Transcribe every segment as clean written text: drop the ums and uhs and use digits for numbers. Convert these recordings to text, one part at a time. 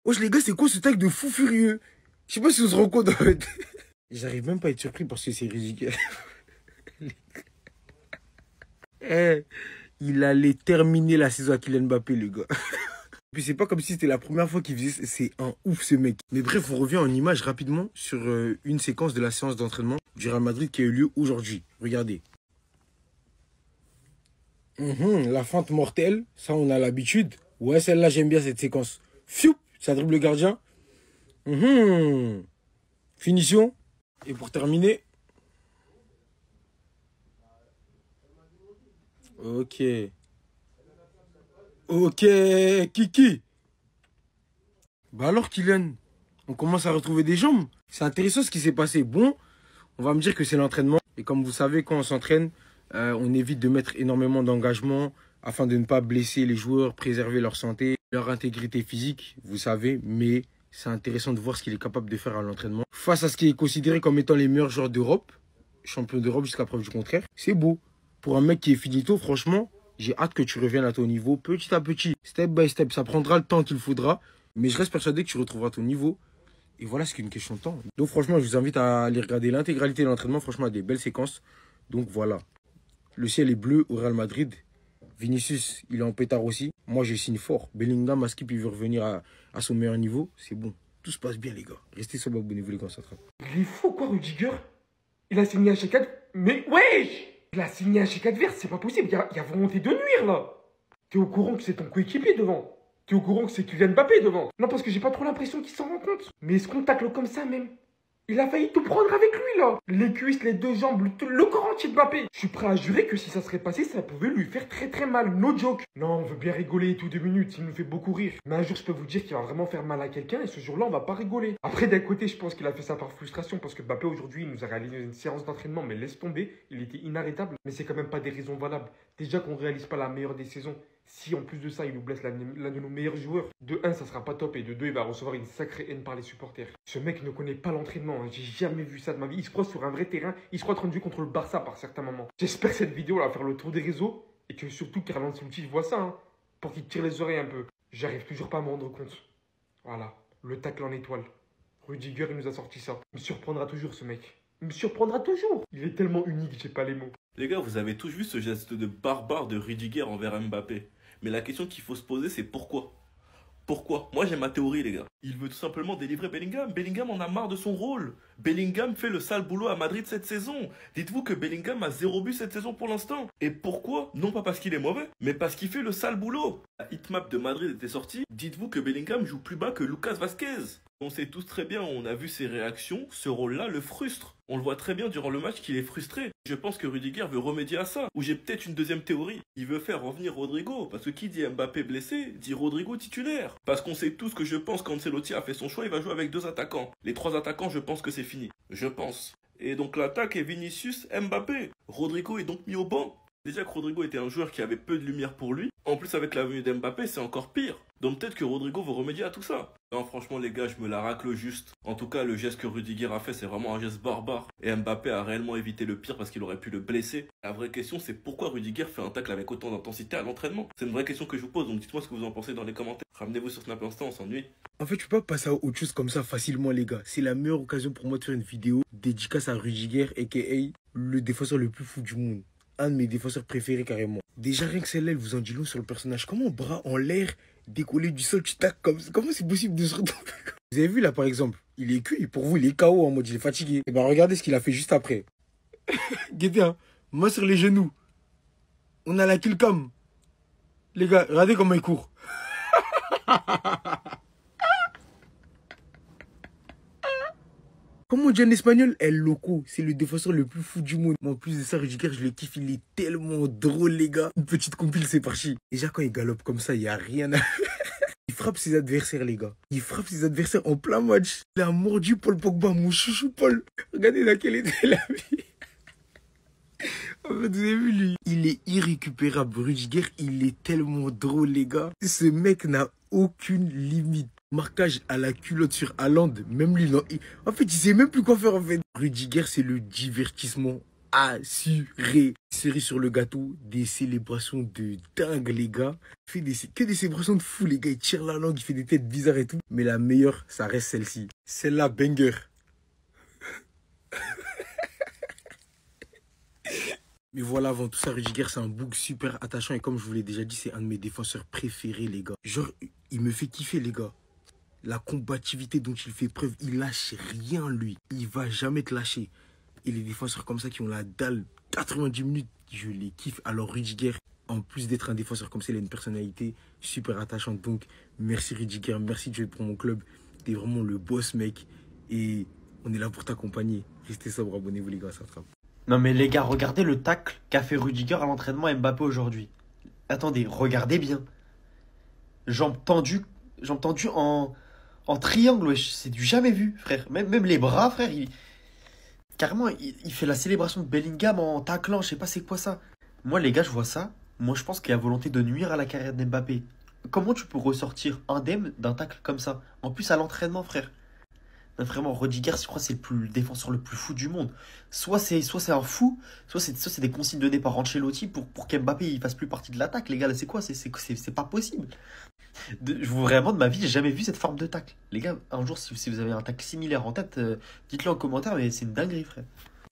Wesh les gars, c'est quoi ce tag de fou furieux? Je sais pas si on se rend compte en fait. J'arrive même pas à être surpris parce que c'est ridicule. Eh, il allait terminer la saison à Kylian Mbappé, le gars. Puis c'est pas comme si c'était la première fois qu'il faisait. C'est un ouf ce mec. Mais bref, on revient en image rapidement sur une séquence de la séance d'entraînement du Real Madrid qui a eu lieu aujourd'hui. Regardez. La feinte mortelle, ça on a l'habitude. Ouais, celle-là j'aime bien cette séquence. Fiou, ça dribble le gardien. Finition. Et pour terminer. Ok. Ok, Kiki. Bah alors Kylian, on commence à retrouver des jambes. C'est intéressant ce qui s'est passé. Bon, on va me dire que c'est l'entraînement. Et comme vous savez, quand on s'entraîne, on évite de mettre énormément d'engagement afin de ne pas blesser les joueurs, préserver leur santé, leur intégrité physique, vous savez. Mais c'est intéressant de voir ce qu'il est capable de faire à l'entraînement. Face à ce qui est considéré comme étant les meilleurs joueurs d'Europe, champion d'Europe jusqu'à preuve du contraire, c'est beau. Pour un mec qui est finito, franchement, j'ai hâte que tu reviennes à ton niveau petit à petit, step by step. Ça prendra le temps qu'il faudra, mais je reste persuadé que tu retrouveras ton niveau. Et voilà, c'est qu'une question de temps. Donc franchement, je vous invite à aller regarder l'intégralité de l'entraînement. Franchement, il y a des belles séquences. Donc voilà. Le ciel est bleu au Real Madrid. Vinicius, il est en pétard aussi. Moi, je signe fort. Bellingham, à Skip, il veut revenir à son meilleur niveau. C'est bon. Tout se passe bien, les gars. Restez sur le abonnez-vous, les gars, ça trappe. Il est fou, quoi, Rudiger? Il a signé un chèque adverse. Mais wesh! Il a signé un chèque adverse, c'est pas possible. Il y a volonté de nuire, là. T'es au courant que c'est ton coéquipier devant? T'es au courant que c'est Kylian Mbappé devant? Non, parce que j'ai pas trop l'impression qu'il s'en rend compte. Mais est-ce qu'on tacle comme ça, même? Il a failli tout prendre avec lui, là. Les cuisses, les deux jambes, le corps entier de Mbappé. Je suis prêt à jurer que si ça serait passé, ça pouvait lui faire très très mal. No joke. Non, on veut bien rigoler et tout 2 minutes, il nous fait beaucoup rire. Mais un jour, je peux vous dire qu'il va vraiment faire mal à quelqu'un et ce jour-là, on va pas rigoler. Après, d'un côté, je pense qu'il a fait ça par frustration parce que Mbappé, aujourd'hui, il nous a réalisé une séance d'entraînement, mais laisse tomber, il était inarrêtable. Mais c'est quand même pas des raisons valables. Déjà qu'on réalise pas la meilleure des saisons. Si en plus de ça, il nous blesse l'un de nos meilleurs joueurs, de 1, ça sera pas top. Et de 2, il va recevoir une sacrée haine par les supporters. Ce mec ne connaît pas l'entraînement. Hein. J'ai jamais vu ça de ma vie. Il se croit sur un vrai terrain. Il se croit rendu contre le Barça par certains moments. J'espère que cette vidéo va faire le tour des réseaux. Et que surtout Carlo Ancelotti voit ça. Hein, pour qu'il tire les oreilles un peu. J'arrive toujours pas à me rendre compte. Voilà. Le tacle en étoile. Rudiger, il nous a sorti ça. Il me surprendra toujours, ce mec. Il me surprendra toujours. Il est tellement unique, j'ai pas les mots. Les gars, vous avez tous vu ce geste de barbare de Rudiger envers Mbappé. Mais la question qu'il faut se poser, c'est pourquoi? Pourquoi? Moi, j'ai ma théorie, les gars. Il veut tout simplement délivrer Bellingham. Bellingham en a marre de son rôle. Bellingham fait le sale boulot à Madrid cette saison. Dites-vous que Bellingham a 0 but cette saison pour l'instant. Et pourquoi? Non pas parce qu'il est mauvais, mais parce qu'il fait le sale boulot. La hitmap de Madrid était sortie. Dites-vous que Bellingham joue plus bas que Lucas Vazquez. On sait tous très bien, on a vu ses réactions, ce rôle-là le frustre. On le voit très bien durant le match qu'il est frustré. Je pense que Rudiger veut remédier à ça. Ou j'ai peut-être une deuxième théorie. Il veut faire revenir Rodrigo. Parce que qui dit Mbappé blessé, dit Rodrigo titulaire. Parce qu'on sait tous que je pense qu'Ancelotti a fait son choix, il va jouer avec 2 attaquants. Les 3 attaquants, je pense que c'est fini. Je pense. Et donc l'attaque est Vinicius, Mbappé. Rodrigo est donc mis au banc. Déjà que Rodrigo était un joueur qui avait peu de lumière pour lui. En plus avec la venue d'Mbappé, c'est encore pire. Donc peut-être que Rodrigo va remédier à tout ça. Non, franchement les gars, je me la racle juste. En tout cas, le geste que Rudiger a fait, c'est vraiment un geste barbare. Et Mbappé a réellement évité le pire parce qu'il aurait pu le blesser. La vraie question, c'est pourquoi Rudiger fait un tacle avec autant d'intensité à l'entraînement? C'est une vraie question que je vous pose, donc dites-moi ce que vous en pensez dans les commentaires. Ramenez-vous sur Snap Instant, on s'ennuie. En fait, tu peux pas passer à autre chose comme ça facilement, les gars. C'est la meilleure occasion pour moi de faire une vidéo dédicace à Rudiger, a.k.a. le défenseur le plus fou du monde. Un de mes défenseurs préférés carrément. Déjà rien que celle-là, elle vous en dit long sur le personnage. Comment bras en l'air, décollé du sol, tu tacs comme ça? Comment c'est possible de se retrouver? Vous avez vu là par exemple, il est cuit, pour vous il est KO en mode il est fatigué. Et ben regardez ce qu'il a fait juste après. Guettez hein, moi sur les genoux. On a la killcam. Les gars, regardez comment il court. Comme on dit en espagnol, El Loco, c'est le défenseur le plus fou du monde. Mais en plus de ça, Rudiger, je le kiffe, il est tellement drôle, les gars. Une petite compile, c'est parti. Déjà, quand il galope comme ça, il n'y a rien à... Il frappe ses adversaires, les gars. Il frappe ses adversaires en plein match. Il a mordu Paul Pogba, mon chouchou Paul. Regardez dans quel était la vie. En fait, vous avez vu, lui. Il est irrécupérable. Rudiger, il est tellement drôle, les gars. Ce mec n'a aucune limite. Marquage à la culotte sur Haaland, même lui, non. En fait, il sait même plus quoi faire, en fait. Rudiger, c'est le divertissement assuré. Cerise sur le gâteau, des célébrations de dingue, les gars. Il fait que des célébrations de fou, les gars. Il tire la langue, il fait des têtes bizarres et tout. Mais la meilleure, ça reste celle-ci. Celle-là, banger. Mais voilà, avant tout ça, Rudiger, c'est un bouc super attachant. Et comme je vous l'ai déjà dit, c'est un de mes défenseurs préférés, les gars. Genre, il me fait kiffer, les gars. La combativité dont il fait preuve, il lâche rien, lui. Il va jamais te lâcher. Et les défenseurs comme ça qui ont la dalle 90 minutes, je les kiffe. Alors Rudiger, en plus d'être un défenseur comme ça, il a une personnalité super attachante. Donc, merci Rudiger, merci de jouer pour mon club. T'es vraiment le boss, mec. Et on est là pour t'accompagner. Restez sobre, abonnez-vous, les gars, ça frappe. Non mais les gars, regardez le tacle qu'a fait Rudiger à l'entraînement Mbappé aujourd'hui. Attendez, regardez bien. Jambes tendues en triangle, wesh. C'est du jamais vu, frère. Même les bras, frère, carrément, il fait la célébration de Bellingham en taclant, je sais pas c'est quoi ça. Moi les gars, je vois ça. Moi je pense qu'il y a volonté de nuire à la carrière d'Mbappé. Comment tu peux ressortir indemne d'un tacle comme ça? En plus à l'entraînement, frère. Non, vraiment, Rudiger, je crois que c'est le défenseur le plus fou du monde. Soit c'est un fou, soit c'est des consignes données par Ancelotti pour qu'Mbappé il fasse plus partie de l'attaque. Les gars, là, c'est quoi? C'est pas possible. Vraiment, de ma vie, j'ai jamais vu cette forme de tacle. Les gars, un jour, si vous avez un tacle similaire en tête, dites-le en commentaire, mais c'est une dinguerie, frère.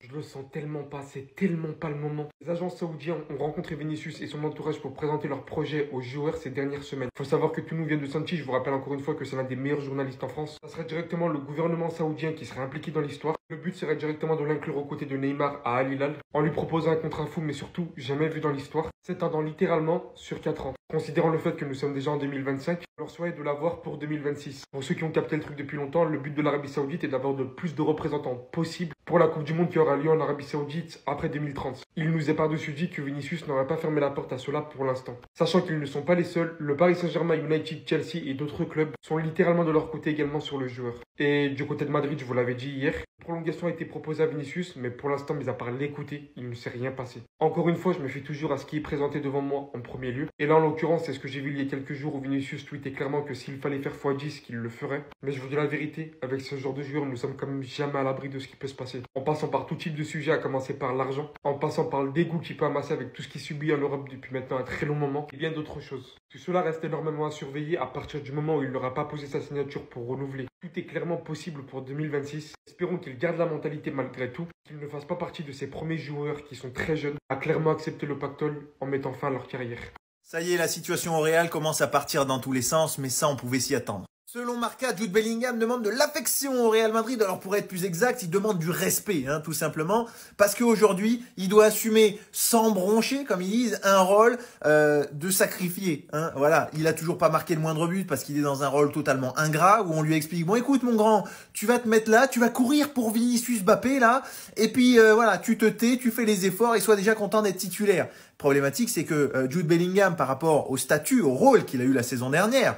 Je le sens tellement pas, c'est tellement pas le moment. Les agents saoudiens ont rencontré Vinicius et son entourage pour présenter leur projet aux joueurs ces dernières semaines. Il faut savoir que tout nous vient de Santi, je vous rappelle encore une fois que c'est l'un des meilleurs journalistes en France. Ça serait directement le gouvernement saoudien qui serait impliqué dans l'histoire. Le but serait directement de l'inclure aux côtés de Neymar à Al Hilal, en lui proposant un contrat fou mais surtout jamais vu dans l'histoire, s'étendant littéralement sur 4 ans. Considérant le fait que nous sommes déjà en 2025, leur souhait est de l'avoir pour 2026. Pour ceux qui ont capté le truc depuis longtemps, le but de l'Arabie Saoudite est d'avoir le plus de représentants possible pour la Coupe du Monde qui aura lieu en Arabie Saoudite après 2030. Il nous est par-dessus dit que Vinicius n'aurait pas fermé la porte à cela pour l'instant. Sachant qu'ils ne sont pas les seuls, le Paris Saint-Germain, United, Chelsea et d'autres clubs sont littéralement de leur côté également sur le joueur. Et du côté de Madrid, je vous l'avais dit hier, une prolongation a été proposée à Vinicius, mais pour l'instant, mis à part l'écouter, il ne s'est rien passé. Encore une fois, je me fie toujours à ce qui est présenté devant moi en premier lieu. Et là, en l'occurrence, c'est ce que j'ai vu il y a quelques jours où Vinicius tweetait clairement que s'il fallait faire x10, qu'il le ferait. Mais je vous dis la vérité, avec ce genre de joueur, nous sommes quand même jamais à l'abri de ce qui peut se passer. En passant par tout type de sujet, à commencer par l'argent, en passant par le dégoût qu'il peut amasser avec tout ce qu'il subit en Europe depuis maintenant un très long moment, et bien d'autres choses. Tout cela reste énormément à surveiller à partir du moment où il n'aura pas posé sa signature pour renouveler. Tout est clairement possible pour 2026. Espérons qu'il garde la mentalité malgré tout, qu'il ne fasse pas partie de ces premiers joueurs qui sont très jeunes à clairement accepter le pactole en mettant fin à leur carrière. Ça y est, la situation au Real commence à partir dans tous les sens, mais ça on pouvait s'y attendre. Selon Marca, Jude Bellingham demande de l'affection au Real Madrid. Alors pour être plus exact, il demande du respect, tout simplement. Parce qu'aujourd'hui, il doit assumer sans broncher, comme ils disent, un rôle de sacrifié. Voilà, il a toujours pas marqué le moindre but parce qu'il est dans un rôle totalement ingrat où on lui explique, bon écoute mon grand, tu vas te mettre là, tu vas courir pour Vinicius Mbappé là, et puis voilà, tu te tais, tu fais les efforts et sois déjà content d'être titulaire. Problématique, c'est que Jude Bellingham, par rapport au statut, au rôle qu'il a eu la saison dernière,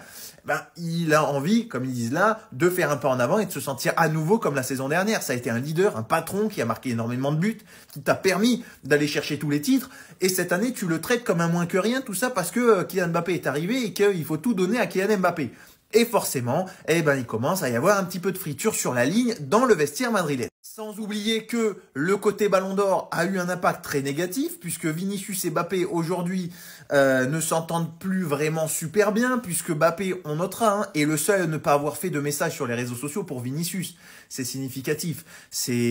il a envie, comme ils disent là, de faire un pas en avant et de se sentir à nouveau comme la saison dernière. Ça a été un leader, un patron qui a marqué énormément de buts, qui t'a permis d'aller chercher tous les titres. Et cette année, tu le traites comme un moins que rien, tout ça parce que Kylian Mbappé est arrivé et qu'il faut tout donner à Kylian Mbappé. Et forcément, il commence à y avoir un petit peu de friture sur la ligne dans le vestiaire madrilène. Sans oublier que le côté Ballon d'Or a eu un impact très négatif, puisque Vinicius et Mbappé aujourd'hui ne s'entendent plus vraiment super bien, puisque Mbappé, on notera, est le seul à ne pas avoir fait de message sur les réseaux sociaux pour Vinicius. C'est significatif.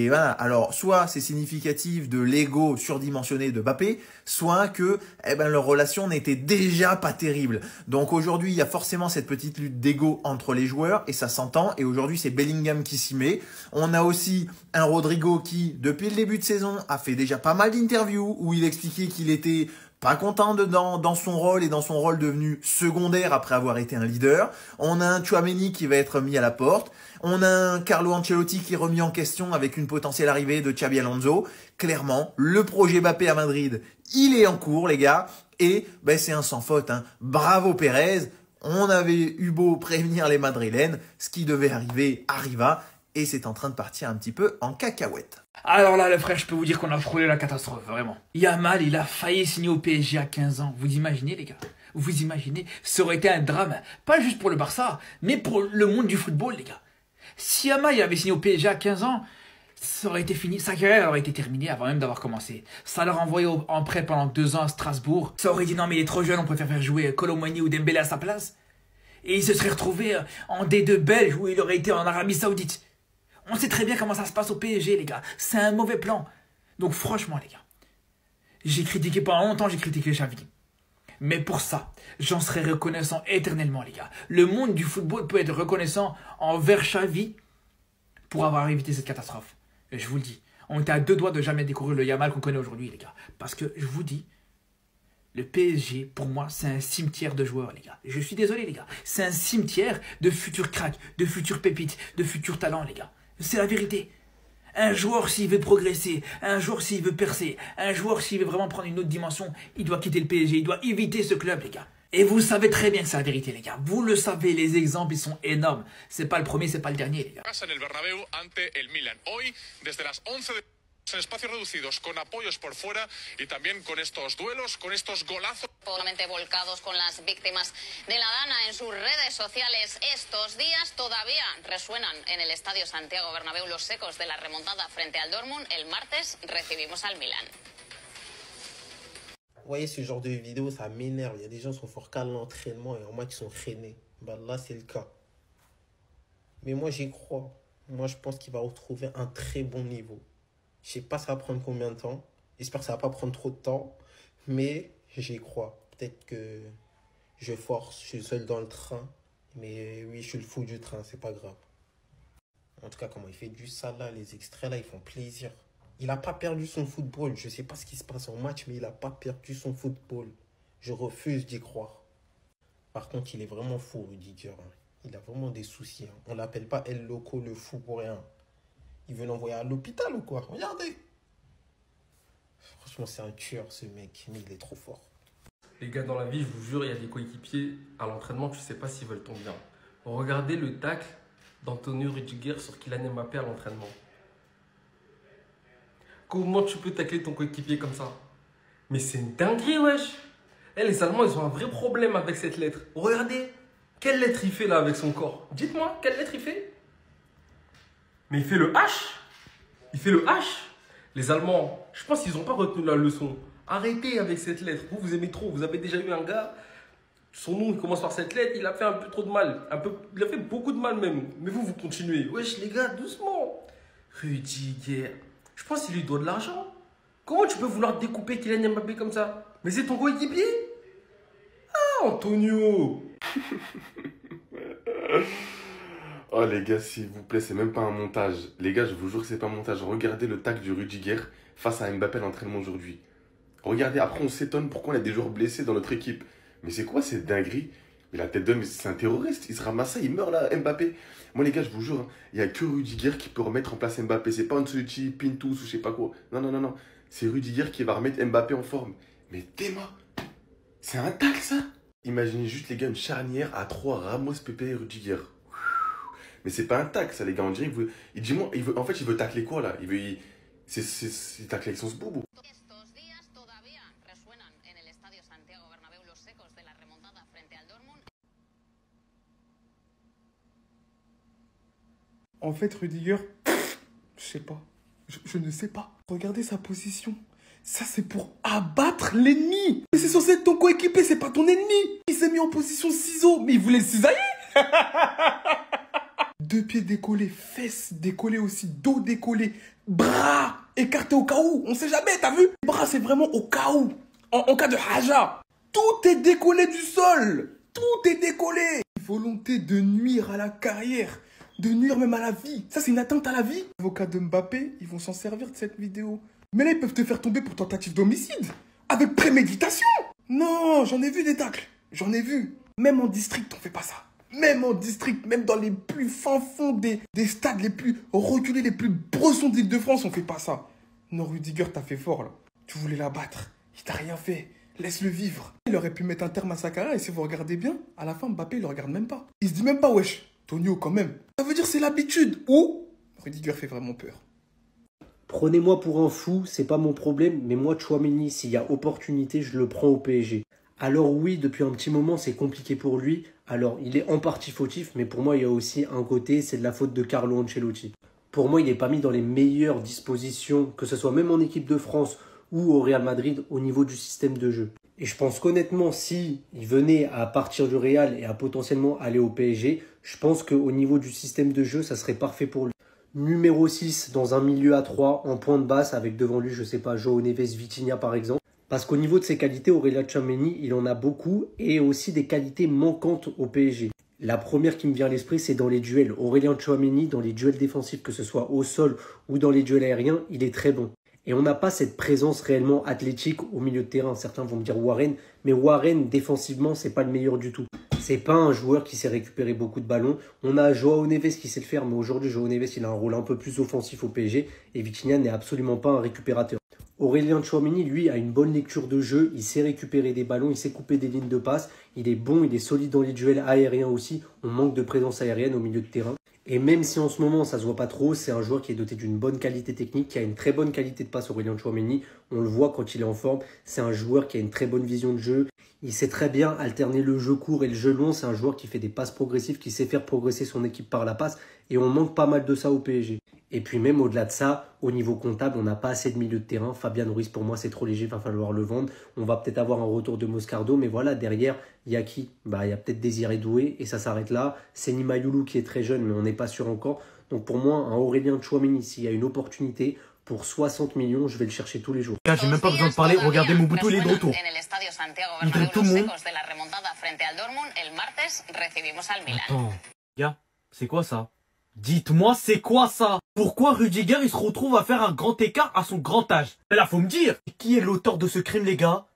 Voilà. Alors, soit c'est significatif de l'ego surdimensionné de Mbappé, soit que leur relation n'était déjà pas terrible. Donc aujourd'hui, il y a forcément cette petite lutte d'ego entre les joueurs, et ça s'entend. Et aujourd'hui, c'est Bellingham qui s'y met. On a aussi un Rodrigo qui, depuis le début de saison, a fait déjà pas mal d'interviews où il expliquait qu'il était pas content dans son rôle et dans son rôle devenu secondaire après avoir été un leader. On a un Tchouaméni qui va être mis à la porte. On a un Carlo Ancelotti qui est remis en question avec une potentielle arrivée de Xabi Alonso. Clairement, le projet Mbappé à Madrid, il est en cours, les gars. Et c'est un sans faute. Bravo Pérez. On avait eu beau prévenir les Madrilènes. Ce qui devait arriver arriva. Et c'est en train de partir un petit peu en cacahuète. Alors là, les frères, je peux vous dire qu'on a frôlé la catastrophe, vraiment. Yamal, il a failli signer au PSG à 15 ans. Vous imaginez, les gars? Vous imaginez? Ça aurait été un drame, pas juste pour le Barça, mais pour le monde du football, les gars. Si Yamal avait signé au PSG à 15 ans, Ça aurait été fini, sa carrière aurait été terminée avant même d'avoir commencé. Ça leur envoyé en prêt pendant 2 ans à Strasbourg. Ça aurait dit non mais il est trop jeune, on préfère faire jouer Kolo Muani ou Dembélé à sa place. Et il se serait retrouvé en D2 belge où il aurait été en Arabie Saoudite. On sait très bien comment ça se passe au PSG, les gars. C'est un mauvais plan. Donc franchement, les gars, j'ai critiqué pendant longtemps, j'ai critiqué Xavi. Mais pour ça, j'en serai reconnaissant éternellement, les gars. Le monde du football peut être reconnaissant envers Xavi pour avoir évité cette catastrophe. Et je vous le dis, on était à 2 doigts de jamais découvrir le Yamal qu'on connaît aujourd'hui, les gars. Parce que, je vous dis, le PSG, pour moi, c'est un cimetière de joueurs, les gars. Je suis désolé, les gars. C'est un cimetière de futurs cracks, de futures pépites, de futurs talents, les gars. C'est la vérité. Un joueur, s'il veut progresser, un joueur, s'il veut percer, un joueur, s'il veut vraiment prendre une autre dimension, il doit quitter le PSG, il doit éviter ce club, les gars. Et vous savez très bien que c'est la vérité, les gars. Vous le savez, les exemples, ils sont énormes. C'est pas le premier, c'est pas le dernier, les gars. En el Bernabéu ante el Milan. Hoy, desde las 11 en espacios reducidos, con apoyos por fuera y también con estos duelos, con estos golazos. Totalmente volcados con las víctimas de la Dana en sus redes sociales estos días. Todavía resuenan en el estadio Santiago Bernabéu los ecos de la remontada frente al Dortmund. El martes recibimos al Milan. Vous voyez, ce genre de vidéo, ça m'énerve. Il y a des gens qui sont forts qu'à l'entraînement et en match qui sont freinés. Bah, là, c'est le cas. Mais moi, j'y crois. Moi, je pense qu'il va retrouver un très bon niveau. Je sais pas ça va prendre combien de temps. J'espère que ça va pas prendre trop de temps. Mais j'y crois. Peut-être que je force, je suis seul dans le train. Mais oui, je suis le fou du train, c'est pas grave. En tout cas, comment il fait du sale là, les extraits là, ils font plaisir. Il n'a pas perdu son football. Je ne sais pas ce qui se passe en match, mais il n'a pas perdu son football. Je refuse d'y croire. Par contre, il est vraiment fou, Rudiger. Il a vraiment des soucis. On ne l'appelle pas El Loco, le fou, pour rien. Il veut l'envoyer à l'hôpital ou quoi? Regardez. Franchement, c'est un tueur, ce mec. Mais il est trop fort. Les gars, dans la vie, je vous jure, il y a des coéquipiers à l'entraînement, tu ne sais pas s'ils veulent ton bien. Regardez le tacle d'Antonio Rudiger sur Kylian Mbappé à l'entraînement. Comment tu peux tacler ton coéquipier comme ça? Mais c'est une dinguerie, wesh. Les Allemands, ils ont un vrai problème avec cette lettre. Regardez, quelle lettre il fait là avec son corps? Dites-moi, quelle lettre il fait? Mais il fait le H. Il fait le H. Les Allemands, je pense qu'ils n'ont pas retenu la leçon. Arrêtez avec cette lettre. Vous aimez trop. Vous avez déjà eu un gars, son nom il commence par cette lettre, il a fait un peu trop de mal. Il a fait beaucoup de mal même. Mais vous continuez. Wesh les gars, doucement. Rudiger. Je pense qu'il lui doit de l'argent. Comment tu peux vouloir découper Kylian Mbappé comme ça? Mais c'est ton coéquipier. Ah, Antonio. Oh les gars, s'il vous plaît, c'est même pas un montage. Les gars, je vous jure que c'est pas un montage. Regardez le tacle du Rudiger face à Mbappé à l'entraînement aujourd'hui. Regardez, après on s'étonne pourquoi on a des joueurs blessés dans notre équipe. Mais c'est quoi cette dinguerie? Mais la tête d'homme, c'est un terroriste. Il se ramasse ça, il meurt là, Mbappé. Moi les gars, je vous jure, hein, il n'y a que Rudiger qui peut remettre en place Mbappé. C'est pas Ancelotti, Pintus ou je sais pas quoi. Non, non, non, non. C'est Rudiger qui va remettre Mbappé en forme. Mais Théma, c'est un tacle ça? Imaginez juste les gars, une charnière à 3 Ramos, Pepe et Rudiger. Mais c'est pas un tacle ça les gars, on dirait il dit moi, en fait il veut tacler quoi là? Il tacle avec son boubou. En fait, Rudiger, je sais pas. Je ne sais pas. Regardez sa position. Ça, c'est pour abattre l'ennemi. Mais c'est censé être ton coéquipier, c'est pas ton ennemi. Il s'est mis en position ciseau, mais il voulait le cisailler. 2 pieds décollés, fesses décollées aussi, dos décollé, bras écartés au cas où. On sait jamais, t'as vu? Les bras, c'est vraiment au cas où. En cas de haja. Tout est décollé du sol. Tout est décollé. Volonté de nuire à la carrière. De nuire même à la vie. Ça, c'est une atteinte à la vie. Les avocats de Mbappé, ils vont s'en servir de cette vidéo. Mais là, ils peuvent te faire tomber pour tentative d'homicide. Avec préméditation. Non, j'en ai vu des tacles. J'en ai vu. Même en district, on fait pas ça. Même en district, même dans les plus fins fonds des stades les plus reculés, les plus bressons d'Île-de-France, on fait pas ça. Non, Rudiger, t'as fait fort, là. Tu voulais l'abattre. Il t'a rien fait. Laisse-le vivre. Il aurait pu mettre un terme à sa carrière et si vous regardez bien, à la fin, Mbappé, il le regarde même pas. Il se dit même pas, wesh. Tonio, quand même. Ça veut dire c'est l'habitude. Ou Rudiger fait vraiment peur. Prenez-moi pour un fou, c'est pas mon problème, mais moi, Tchouaméni, s'il y a opportunité, je le prends au PSG. Alors oui, depuis un petit moment, c'est compliqué pour lui. Alors, il est en partie fautif, mais pour moi, il y a aussi un côté, c'est de la faute de Carlo Ancelotti. Pour moi, il n'est pas mis dans les meilleures dispositions, que ce soit même en équipe de France ou au Real Madrid, au niveau du système de jeu. Et je pense qu'honnêtement, s'il venait à partir du Real et à potentiellement aller au PSG, je pense qu'au niveau du système de jeu, ça serait parfait pour lui. Numéro 6 dans un milieu à 3 en pointe basse avec devant lui, je sais pas, João Neves, Vitinha par exemple. Parce qu'au niveau de ses qualités, Aurélien Tchouaméni, il en a beaucoup et aussi des qualités manquantes au PSG. La première qui me vient à l'esprit, c'est dans les duels. Aurélien Tchouaméni, dans les duels défensifs, que ce soit au sol ou dans les duels aériens, il est très bon. Et on n'a pas cette présence réellement athlétique au milieu de terrain. Certains vont me dire Warren, mais Warren, défensivement, c'est pas le meilleur du tout. C'est pas un joueur qui sait récupérer beaucoup de ballons. On a João Neves qui sait le faire, mais aujourd'hui, João Neves, il a un rôle un peu plus offensif au PSG. Et Vitinha n'est absolument pas un récupérateur. Aurélien Tchouaméni, lui, a une bonne lecture de jeu. Il sait récupérer des ballons, il sait couper des lignes de passe. Il est bon, il est solide dans les duels aériens aussi. On manque de présence aérienne au milieu de terrain. Et même si en ce moment, ça se voit pas trop, c'est un joueur qui est doté d'une bonne qualité technique, qui a une très bonne qualité de passe, Aurélien Tchouaméni. On le voit quand il est en forme. C'est un joueur qui a une très bonne vision de jeu. Il sait très bien alterner le jeu court et le jeu long. C'est un joueur qui fait des passes progressives, qui sait faire progresser son équipe par la passe. Et on manque pas mal de ça au PSG. Et puis même au-delà de ça, au niveau comptable, on n'a pas assez de milieu de terrain. Fabian Ruiz, pour moi, c'est trop léger, il va falloir le vendre. On va peut-être avoir un retour de Moscardo, mais voilà, derrière, il y a qui? Il y a peut-être Désiré Doué, et ça s'arrête là. C'est Nima Youlou qui est très jeune, mais on n'est pas sûr encore. Donc pour moi, un Aurélien Tchouaméni, s'il y a une opportunité, pour 60 millions, je vais le chercher tous les jours. Là, j'ai même pas besoin de parler, regardez Mobutu, il est de retour. Il dribble tout le monde. Attends, gars, c'est quoi ça? Dites-moi, c'est quoi ça? Pourquoi Rudiger, il se retrouve à faire un grand écart à son grand âge? Mais là, faut me dire, qui est l'auteur de ce crime, les gars?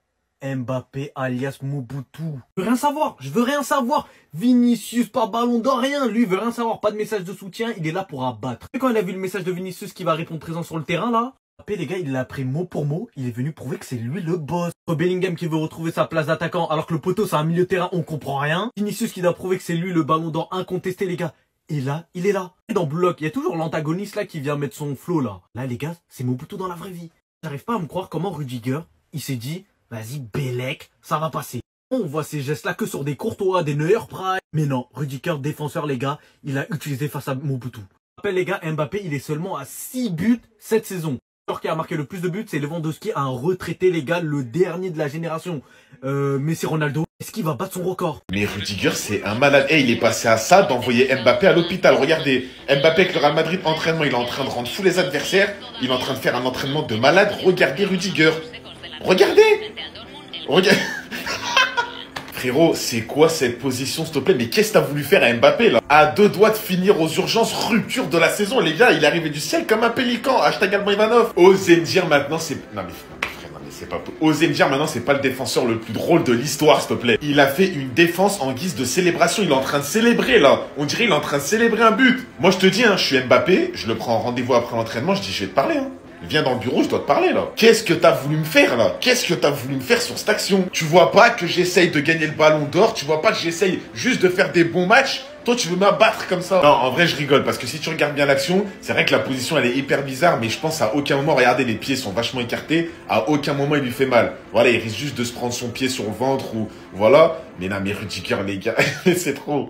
Mbappé alias Mobutu. Je veux rien savoir, je veux rien savoir. Vinicius pas ballon d'or, rien. Lui, il veut rien savoir, pas de message de soutien, il est là pour abattre. Et quand il a vu le message de Vinicius qui va répondre présent sur le terrain, là, Mbappé, les gars, il l'a pris mot pour mot, il est venu prouver que c'est lui le boss. Bellingham qui veut retrouver sa place d'attaquant alors que le poteau, c'est un milieu de terrain, on comprend rien. Vinicius qui doit prouver que c'est lui le ballon d'or incontesté, les gars. Et là, il est là. Et dans Bloc, il y a toujours l'antagoniste là qui vient mettre son flow là. Là, les gars, c'est Mobutu dans la vraie vie. J'arrive pas à me croire comment Rudiger, il s'est dit, vas-y, Bellec, ça va passer. On voit ces gestes là que sur des Courtois, des Neuer Prime. Mais non, Rudiger, défenseur, les gars, il a utilisé face à Mobutu. Je rappelle, les gars, Mbappé, il est seulement à 6 buts cette saison. Le joueur qui a marqué le plus de buts, c'est Lewandowski, un retraité, les gars, le dernier de la génération. Messi Ronaldo. Est-ce qu'il va battre son record? Mais Rudiger, c'est un malade. Et il est passé à ça d'envoyer Mbappé à l'hôpital. Regardez, Mbappé avec le Real Madrid, entraînement, il est en train de rendre fou les adversaires. Il est en train de faire un entraînement de malade. Regardez Rudiger. Regardez. Regardez. Frérot, c'est quoi cette position, s'il te plaît? Mais qu'est-ce que t'as voulu faire à Mbappé, là? À 2 doigts de finir aux urgences, rupture de la saison. Les gars, il est arrivé du ciel comme un pélican. Hashtag Alban Ivanov. Osez me dire maintenant, c'est... Non mais c'est pas... Osez me dire maintenant, c'est pas le défenseur le plus drôle de l'histoire, s'il te plaît. Il a fait une défense en guise de célébration. Il est en train de célébrer, là. On dirait qu'il est en train de célébrer un but. Moi, je te dis, hein, je suis Mbappé. Je le prends en rendez-vous après l'entraînement. Je dis, je vais te parler, hein. Viens dans le bureau, je dois te parler, là. Qu'est-ce que t'as voulu me faire, là? Qu'est-ce que t'as voulu me faire sur cette action? Tu vois pas que j'essaye de gagner le ballon d'or? Tu vois pas que j'essaye juste de faire des bons matchs? Toi, tu veux m'abattre comme ça? Non, en vrai, je rigole, parce que si tu regardes bien l'action, c'est vrai que la position, elle est hyper bizarre, mais je pense à aucun moment, regardez, les pieds sont vachement écartés, à aucun moment, il lui fait mal. Voilà, il risque juste de se prendre son pied sur le ventre, ou voilà. Mais non, mais Rudiger, les gars, c'est trop.